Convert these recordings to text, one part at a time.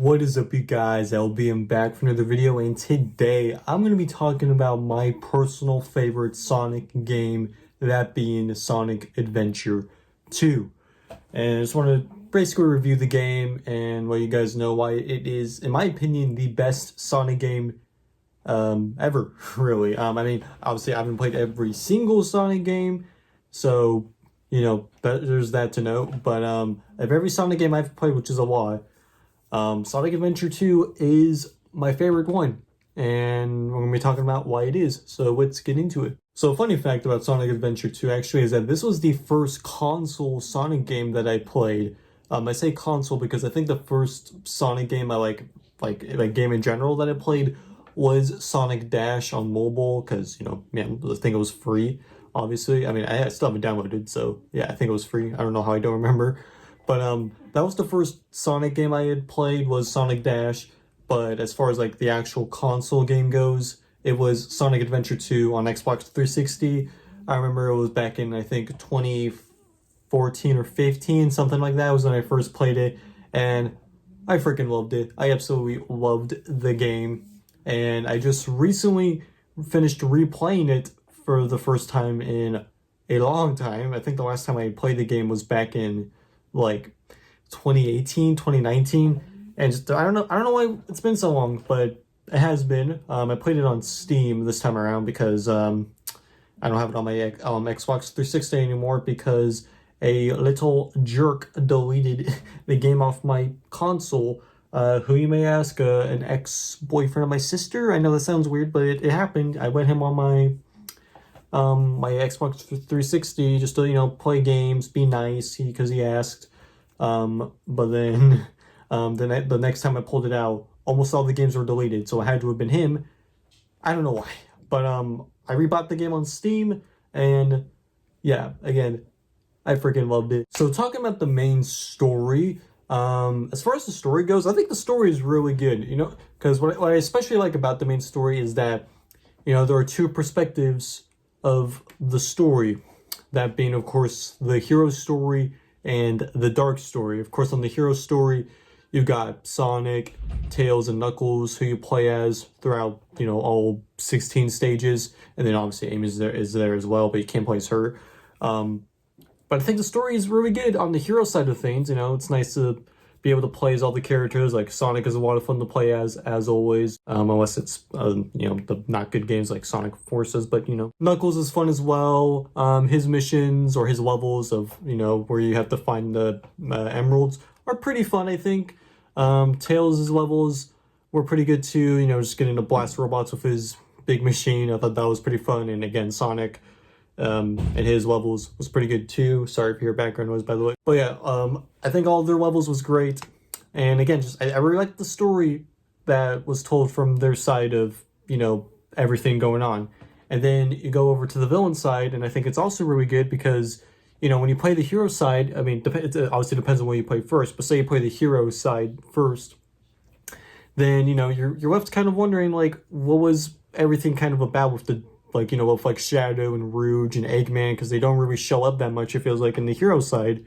What is up, you guys? LB back for another video, and today I'm going to be talking about my personal favorite Sonic game, that being Sonic Adventure 2. And I just want to basically review the game and let you guys know why it is, in my opinion, the best Sonic game ever, really. I mean, obviously I haven't played every single Sonic game, so, there's that to note. But of every Sonic game I've played, which is a lot, Sonic Adventure 2 is my favorite one, and we're going to be talking about why it is, so let's get into it. So a funny fact about Sonic Adventure 2 actually is that this was the first console Sonic game that I played. I say console because I think the first Sonic game I like game in general that I played was Sonic Dash on mobile, because, man, the thing was free, obviously. I mean, I still haven't downloaded, so yeah, I think it was free. I don't know how I don't remember. But that was the first Sonic game I had played, was Sonic Dash. But as far as like the actual console game goes, it was Sonic Adventure 2 on Xbox 360. I remember it was back in, I think, 2014 or 15, something like that was when I first played it. And I freaking loved it. I absolutely loved the game. And I just recently finished replaying it for the first time in a long time. I think the last time I played the game was back in like 2018, 2019, and just, I don't know why it's been so long, but it has been. I played it on Steam this time around because I don't have it on my Xbox 360 anymore, because a little jerk deleted the game off my console. Who, you may ask? An ex-boyfriend of my sister. I know that sounds weird, but it happened. I let him on my Xbox 360 just to, play games, be nice, because he asked. But then the next time I pulled it out, almost all the games were deleted, so it had to have been him. I don't know why, but I rebought the game on Steam, and yeah, again, I freaking loved it. So talking about the main story, as far as the story goes, I think the story is really good, because what I especially like about the main story is that, there are two perspectives of the story, that being, of course, the hero story and the dark story. Of course, on the hero story, you got Sonic, Tails, and Knuckles, who you play as throughout, all 16 stages, and then obviously Amy is there as well, but you can't play as her. But I think the story is really good on the hero side of things. It's nice to be able to play as all the characters. Like Sonic is a lot of fun to play as always, unless it's the not good games like Sonic Forces. But Knuckles is fun as well. His missions or his levels of where you have to find the emeralds are pretty fun, I think. Tails' levels were pretty good too. Just getting to blast robots with his big machine. I thought that was pretty fun. And again, Sonic and his levels was pretty good too. Sorry for your background noise, by the way. But yeah, I think all of their levels was great. And again, just I really liked the story that was told from their side of, everything going on. And then you go over to the villain side, and I think it's also really good because, when you play the hero side, I mean, it obviously depends on what you play first, but say you play the hero side first, then, you're left kind of wondering, like, what was everything kind of about with the, with Shadow and Rouge and Eggman, because they don't really show up that much, it feels like, in the hero side,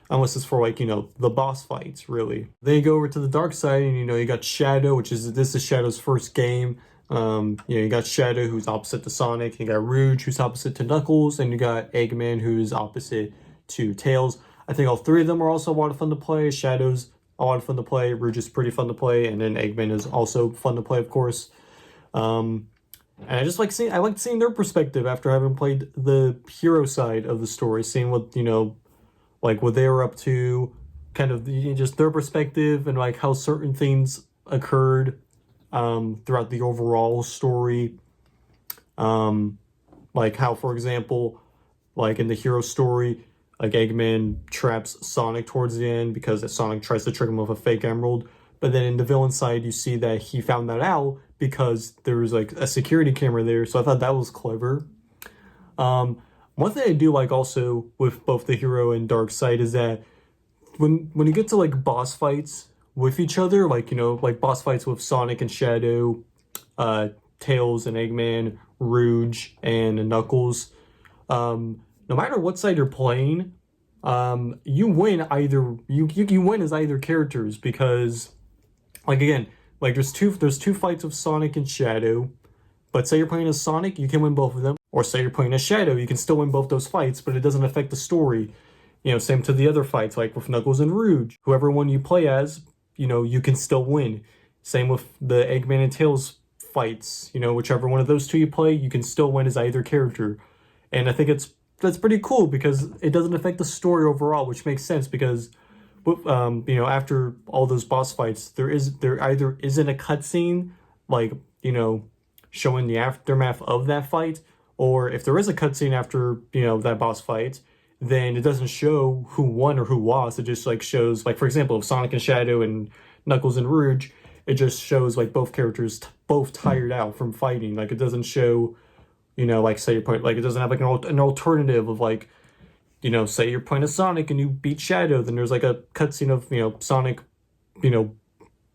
unless it's for, the boss fights, really. Then you go over to the dark side, and, you got Shadow, this is Shadow's first game. You got Shadow, who's opposite to Sonic, you got Rouge, who's opposite to Knuckles, and you got Eggman, who's opposite to Tails. I think all three of them are also a lot of fun to play. Shadow's a lot of fun to play, Rouge is pretty fun to play, and then Eggman is also fun to play, of course. And I just like seeing their perspective after having played the hero side of the story, seeing what, what they were up to, kind of just their perspective, and how certain things occurred throughout the overall story. How, for example, in the hero story, Eggman traps Sonic towards the end because Sonic tries to trick him with a fake emerald. But then in the villain side, you see that he found that out because there was a security camera there. So I thought that was clever. One thing I do like also with both the hero and dark side is that when you get to boss fights with each other, boss fights with Sonic and Shadow, Tails and Eggman, Rouge and Knuckles, no matter what side you're playing, you win either you win as either characters, because Like again, like there's two fights of Sonic and Shadow, but say you're playing as Sonic, you can win both of them. Or say you're playing as Shadow, you can still win both those fights, but it doesn't affect the story. Same to the other fights, like with Knuckles and Rouge. Whoever one you play as, you can still win. Same with the Eggman and Tails fights. Whichever one of those two you play, you can still win as either character. And I think that's pretty cool because it doesn't affect the story overall, which makes sense because after all those boss fights, there either isn't a cutscene like, showing the aftermath of that fight, or if there is a cutscene after, that boss fight, then it doesn't show who won or who lost. It just like shows, like for example, if Sonic and Shadow and Knuckles and Rouge, it just shows like both characters both tired out from fighting. Like it doesn't show, like say you're playing, like it doesn't have like an alternative of like, say you're playing a Sonic and you beat Shadow, then there's like a cutscene of, Sonic,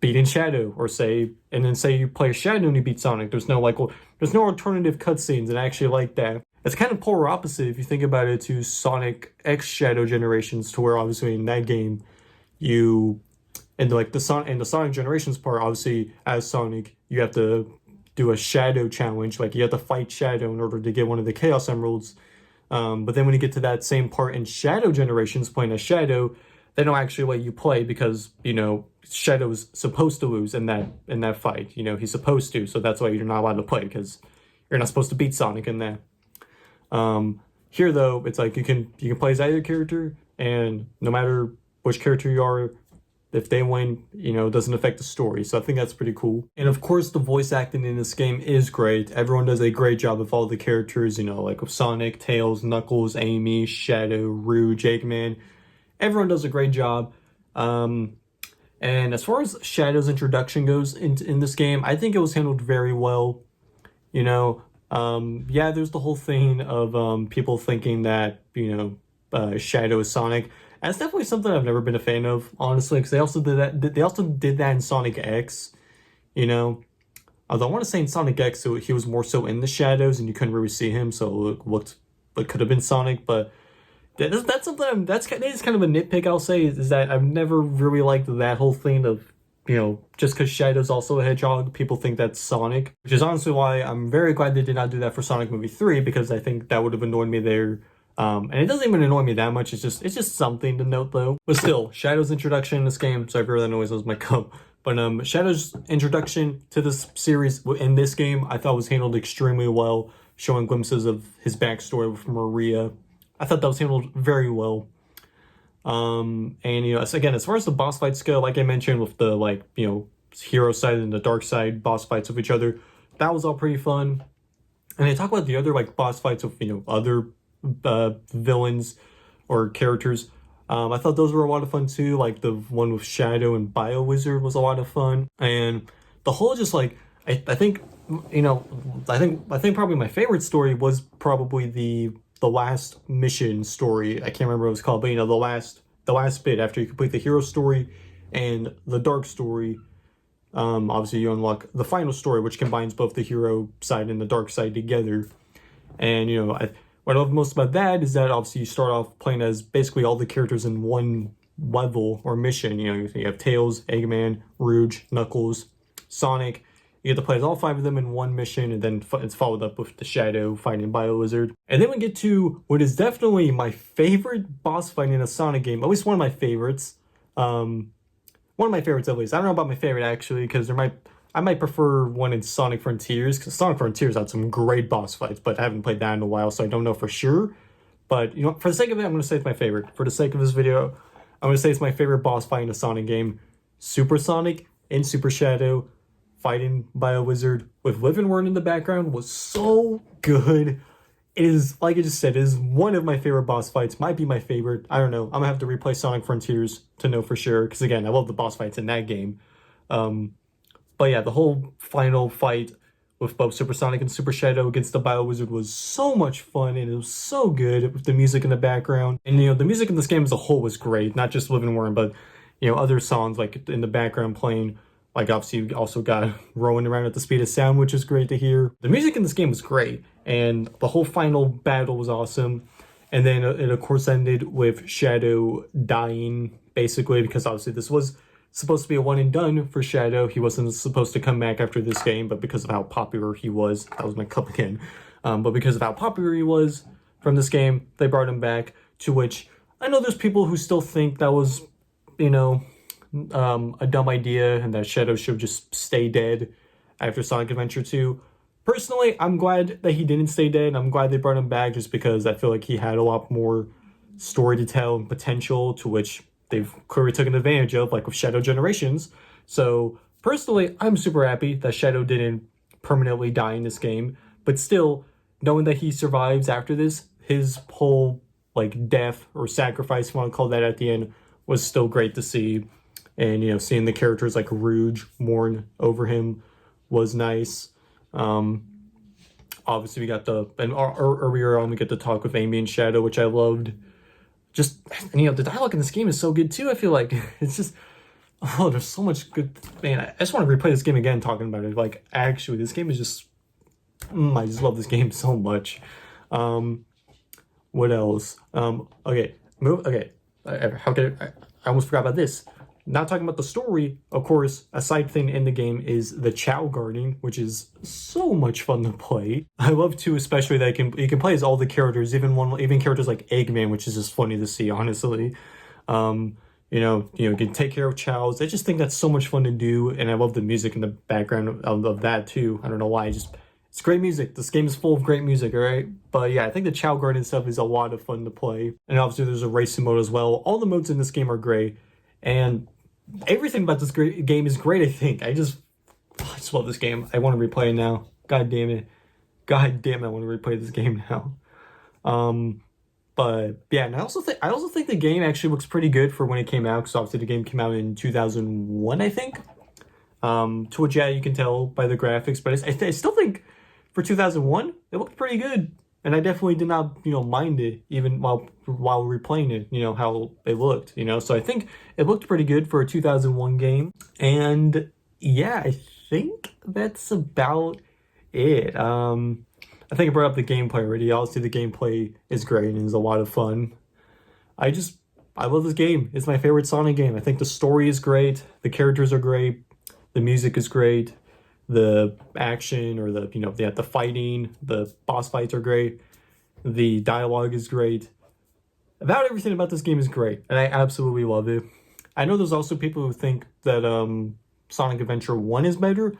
beating Shadow, or say you play Shadow and you beat Sonic. There's no alternative cutscenes, and I actually like that. It's kind of polar opposite if you think about it to Sonic X Shadow Generations, to where obviously in that game, the Sonic Generations part, obviously as Sonic, you have to do a Shadow challenge, like you have to fight Shadow in order to get one of the Chaos Emeralds. But then when you get to that same part in Shadow Generations, playing as Shadow, they don't actually let you play because, Shadow's supposed to lose in that fight. He's supposed to, so that's why you're not allowed to play, because you're not supposed to beat Sonic in that. Here though, it's like you can play as either character, and no matter which character you are, if they win, it doesn't affect the story. So I think that's pretty cool. And of course, the voice acting in this game is great. Everyone does a great job with all the characters, like with Sonic, Tails, Knuckles, Amy, Shadow, Rouge, Eggman. Everyone does a great job. And as far as Shadow's introduction goes in this game, I think it was handled very well. There's the whole thing of people thinking that, Shadow is Sonic. That's definitely something I've never been a fan of, honestly, because they also did that. They also did that in Sonic X, Although I want to say in Sonic X, so he was more so in the shadows and you couldn't really see him, so it looked what could have been Sonic. But that's something that is kind of a nitpick. I'll say is that I've never really liked that whole thing of just because Shadow's also a hedgehog, people think that's Sonic, which is honestly why I'm very glad they did not do that for Sonic Movie 3, because I think that would have annoyed me there. And it doesn't even annoy me that much. It's just something to note though. But still, Shadow's introduction in this game. Sorry for that noise. That was my cup. But Shadow's introduction to this series in this game, I thought was handled extremely well, showing glimpses of his backstory with Maria. I thought that was handled very well. And again, as far as the boss fights go, like I mentioned, with the hero side and the dark side boss fights with each other, that was all pretty fun. And they talk about the other boss fights with other villains or characters. I thought those were a lot of fun too. Like the one with Shadow and Bio Wizard was a lot of fun, and the whole I think probably my favorite story was probably the last mission story. I can't remember what it was called, but the last bit after you complete the hero story and the dark story. Obviously you unlock the final story, which combines both the hero side and the dark side together. And what I love most about that is that obviously you start off playing as basically all the characters in one level or mission. You have Tails, Eggman, Rouge, Knuckles, Sonic. You get to play as all 5 of them in one mission, and then it's followed up with the Shadow fighting Bio Wizard. And then we get to what is definitely my favorite boss fight in a Sonic game, at least one of my favorites. One of my favorites at least. I don't know about my favorite actually, because I might prefer one in Sonic Frontiers, because Sonic Frontiers had some great boss fights, but I haven't played that in a while, so I don't know for sure. But, for the sake of it, I'm going to say it's my favorite. For the sake of this video, I'm going to say it's my favorite boss fight in a Sonic game. Super Sonic and Super Shadow fighting Bio Wizard with Living Word in the background was so good. It is, like I just said, it is one of my favorite boss fights. Might be my favorite. I don't know. I'm going to have to replay Sonic Frontiers to know for sure, because again, I love the boss fights in that game. But yeah, the whole final fight with both Super Sonic and Super Shadow against the Bio Wizard was so much fun, and it was so good with the music in the background. And the music in this game as a whole was great, not just Living Worm, but other songs like in the background playing. Like obviously you also got Rolling Around at the Speed of Sound, which is great to hear. The music in this game was great, and the whole final battle was awesome. And then it of course ended with Shadow dying, basically, because obviously this was supposed to be a one and done for Shadow. He wasn't supposed to come back after this game, but because of how popular he was, that was my cup again. But because of how popular he was from this game, they brought him back, to which I know there's people who still think that was, you know, a dumb idea and that Shadow should just stay dead after Sonic Adventure 2. Personally, I'm glad that he didn't stay dead. I'm glad they brought him back just because I feel like he had a lot more story to tell and potential, to which they've clearly taken advantage of, like with Shadow Generations. So personally, I'm super happy that Shadow didn't permanently die in this game, but still, knowing that he survives after this, his whole like death or sacrifice, if you want to call that, at the end was still great to see. And, you know, seeing the characters like Rouge mourn over him was nice. Obviously we got earlier on we get to talk with Amy and Shadow, which I loved. Just, you know, the dialogue in this game is so good too. I feel like it's just, oh, there's so much good, man. I just want to replay this game again talking about it. Like, actually, this game is just, I just love this game so much. What else? Okay, how could I almost forgot about this. Not talking about the story, of course, a side thing in the game is the Chow Garden, which is so much fun to play. I love too, especially that you can play as all the characters, even characters like Eggman, which is just funny to see, honestly. You can take care of Chows. I just think that's so much fun to do, and I love the music in the background of that too. I don't know why, it's great music. This game is full of great music, all right? But yeah, I think the Chow Garden stuff is a lot of fun to play. And obviously there's a racing mode as well. All the modes in this game are great. And everything about this game is great, I think. I just love this game. I want to replay it now. God damn it. God damn it, I want to replay this game now. But yeah, and I also think the game actually looks pretty good for when it came out, because obviously the game came out in 2001, I think. To which, yeah, you can tell by the graphics, but I still think for 2001, it looked pretty good. And I definitely did not, you know, mind it, even while replaying it, you know, how it looked, you know. So I think it looked pretty good for a 2001 game. And yeah, I think that's about it. I think I brought up the gameplay already. Obviously, the gameplay is great and is a lot of fun. I love this game. It's my favorite Sonic game. I think the story is great. The characters are great. The music is great. The action or the fighting, the boss fights are great. The dialogue is great. About everything about this game is great, and I absolutely love it. I know there's also people who think that Sonic Adventure 1 is better.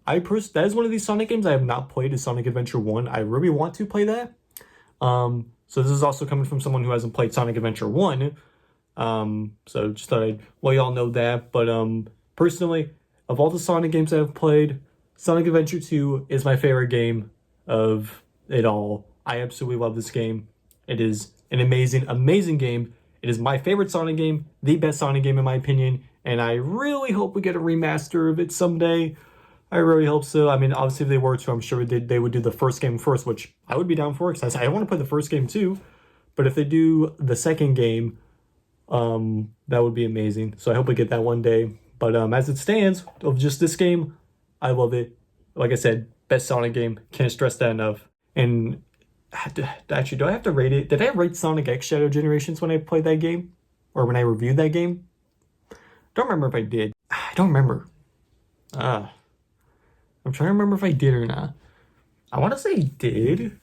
That is one of these Sonic games I have not played, is Sonic Adventure 1. I really want to play that. So this is also coming from someone who hasn't played Sonic Adventure 1. So just thought I'd let y'all know that. But personally, of all the Sonic games I've played, Sonic Adventure 2 is my favorite game of it all. I absolutely love this game. It is an amazing, amazing game. It is my favorite Sonic game, the best Sonic game in my opinion, and I really hope we get a remaster of it someday. I really hope so. I mean, obviously if they were to, I'm sure they would do the first game first, which I would be down for, because I want to play the first game too. But if they do the second game, that would be amazing. So I hope we get that one day. But as it stands, of just this game, I love it. Like I said, best Sonic game. Can't stress that enough. And actually, do I have to rate it? Did I rate Sonic X Shadow Generations when I played that game? Or when I reviewed that game? Don't remember if I did. I don't remember. I'm trying to remember if I did or not. I want to say I did.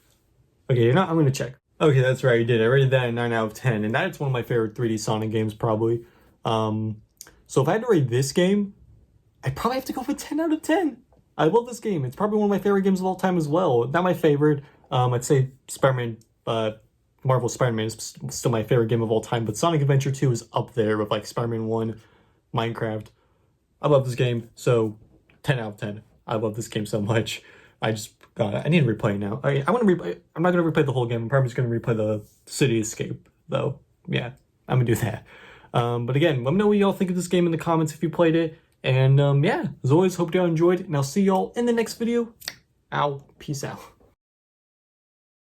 Okay, you know, I'm going to check. Okay, that's right, I did. I rated that a 9 out of 10. And that's one of my favorite 3D Sonic games, probably. So if I had to rate this game, I'd probably have to go with 10 out of 10. I love this game. It's probably one of my favorite games of all time as well. Not my favorite. I'd say Spider-Man, Marvel Spider-Man is still my favorite game of all time, but Sonic Adventure 2 is up there with like Spider-Man 1, Minecraft. I love this game, so 10 out of 10. I love this game so much. I need to replay it now. I'm not going to replay the whole game. I'm probably just going to replay the City Escape, though. Yeah, I'm going to do that. But again, let me know what y'all think of this game in the comments if you played it. And yeah, as always, hope y'all enjoyed, and I'll see y'all in the next video. Peace out.